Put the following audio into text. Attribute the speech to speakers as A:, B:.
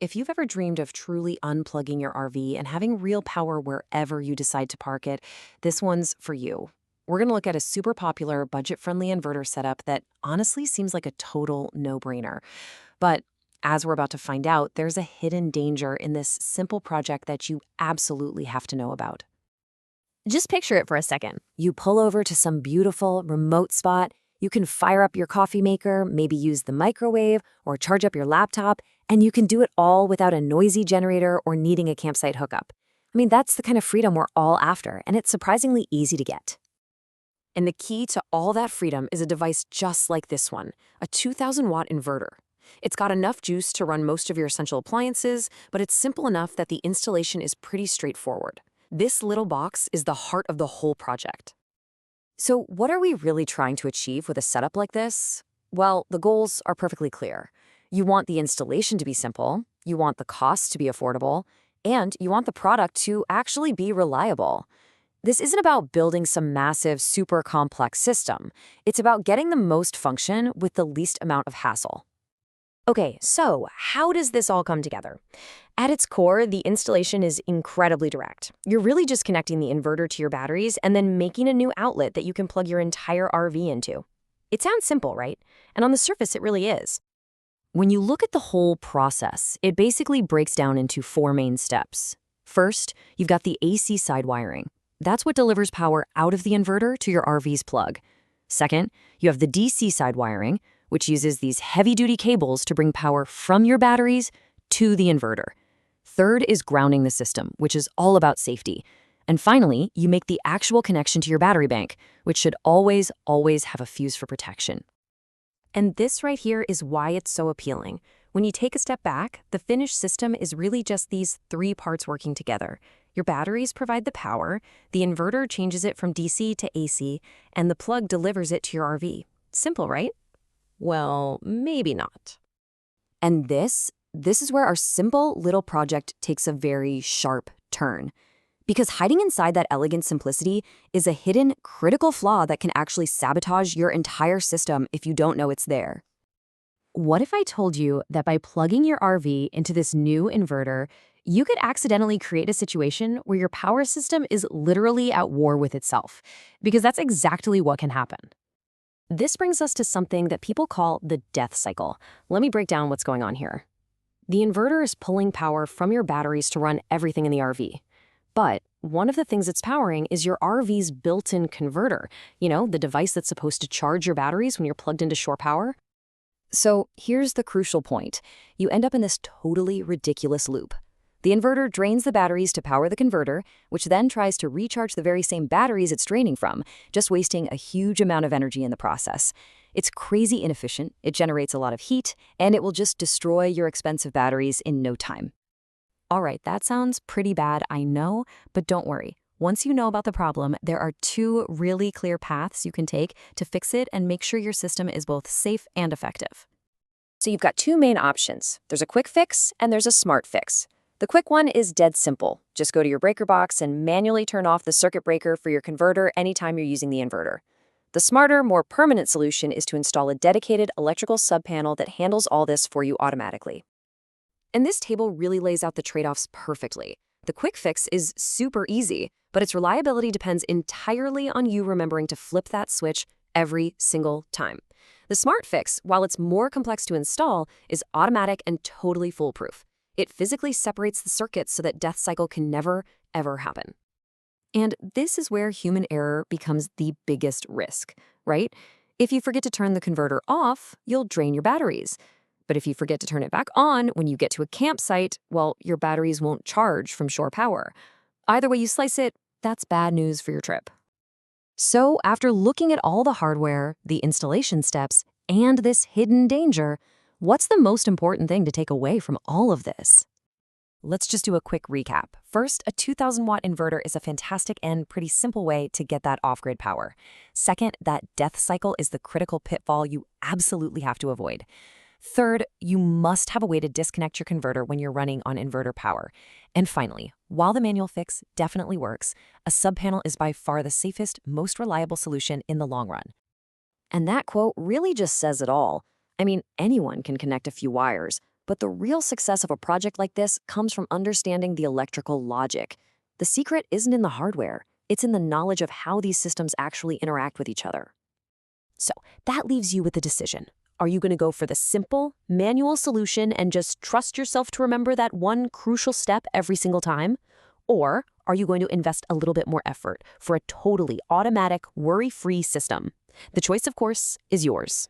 A: If you've ever dreamed of truly unplugging your RV and having real power wherever you decide to park it, this one's for you. We're going to look at a super popular, budget-friendly inverter setup that honestly seems like a total no-brainer. But as we're about to find out, there's a hidden danger in this simple project that you absolutely have to know about.
B: Just picture it for a second.
A: You pull over to some beautiful, remote spot. You can fire up your coffee maker, maybe use the microwave, or charge up your laptop, and you can do it all without a noisy generator or needing a campsite hookup. That's the kind of freedom we're all after, and it's surprisingly easy to get. And the key to all that freedom is a device just like this one, a 2,000-watt inverter. It's got enough juice to run most of your essential appliances, but it's simple enough that the installation is pretty straightforward. This little box is the heart of the whole project. So what are we really trying to achieve with a setup like this? Well, the goals are perfectly clear. You want the installation to be simple, you want the cost to be affordable, and you want the product to actually be reliable. This isn't about building some massive, super complex system. It's about getting the most function with the least amount of hassle.
B: Okay, so how does this all come together? At its core, the installation is incredibly direct. You're really just connecting the inverter to your batteries and then making a new outlet that you can plug your entire RV into. It sounds simple, right? And on the surface, it really is.
A: When you look at the whole process, it basically breaks down into 4 main steps. First, you've got the AC side wiring. That's what delivers power out of the inverter to your RV's plug. Second, you have the DC side wiring, which uses these heavy-duty cables to bring power from your batteries to the inverter. Third is grounding the system, which is all about safety. And finally, you make the actual connection to your battery bank, which should always have a fuse for protection.
B: And this right here is why it's so appealing. When you take a step back, the finished system is really just these 3 parts working together. Your batteries provide the power, the inverter changes it from DC to AC, and the plug delivers it to your RV. Simple, right? Well, maybe not.
A: And this is where our simple little project takes a very sharp turn. Because hiding inside that elegant simplicity is a hidden, critical flaw that can actually sabotage your entire system if you don't know it's there. What if I told you that by plugging your RV into this new inverter, you could accidentally create a situation where your power system is literally at war with itself? Because that's exactly what can happen. This brings us to something that people call the death cycle. Let me break down what's going on here. The inverter is pulling power from your batteries to run everything in the RV. But one of the things it's powering is your RV's built-in converter, the device that's supposed to charge your batteries when you're plugged into shore power. So here's the crucial point. You end up in this totally ridiculous loop. The inverter drains the batteries to power the converter, which then tries to recharge the very same batteries it's draining from, just wasting a huge amount of energy in the process. It's crazy inefficient, it generates a lot of heat, and it will just destroy your expensive batteries in no time. All right, that sounds pretty bad, I know, but don't worry. Once you know about the problem, there are 2 really clear paths you can take to fix it and make sure your system is both safe and effective. So you've got 2 main options. There's a quick fix and there's a smart fix. The quick one is dead simple. Just go to your breaker box and manually turn off the circuit breaker for your converter anytime you're using the inverter. The smarter, more permanent solution is to install a dedicated electrical subpanel that handles all this for you automatically. And this table really lays out the trade-offs perfectly. The quick fix is super easy, but its reliability depends entirely on you remembering to flip that switch every single time. The smart fix, while it's more complex to install, is automatic and totally foolproof. It physically separates the circuits so that death cycle can never, ever happen. And this is where human error becomes the biggest risk, right? If you forget to turn the converter off, you'll drain your batteries. But if you forget to turn it back on when you get to a campsite, well, your batteries won't charge from shore power. Either way you slice it, that's bad news for your trip. So after looking at all the hardware, the installation steps, and this hidden danger, what's the most important thing to take away from all of this? Let's just do a quick recap. First, a 2,000-watt inverter is a fantastic and pretty simple way to get that off-grid power. Second, that death cycle is the critical pitfall you absolutely have to avoid. Third, you must have a way to disconnect your converter when you're running on inverter power. And finally, while the manual fix definitely works, a subpanel is by far the safest, most reliable solution in the long run. And that quote really just says it all. Anyone can connect a few wires, But the real success of a project like this comes from understanding the electrical logic. The secret isn't in the hardware, it's in the knowledge of how these systems actually interact with each other.
B: So that leaves you with a decision. Are you going to go for the simple, manual solution and just trust yourself to remember that one crucial step every single time? Or are you going to invest a little bit more effort for a totally automatic, worry-free system? The choice, of course, is yours.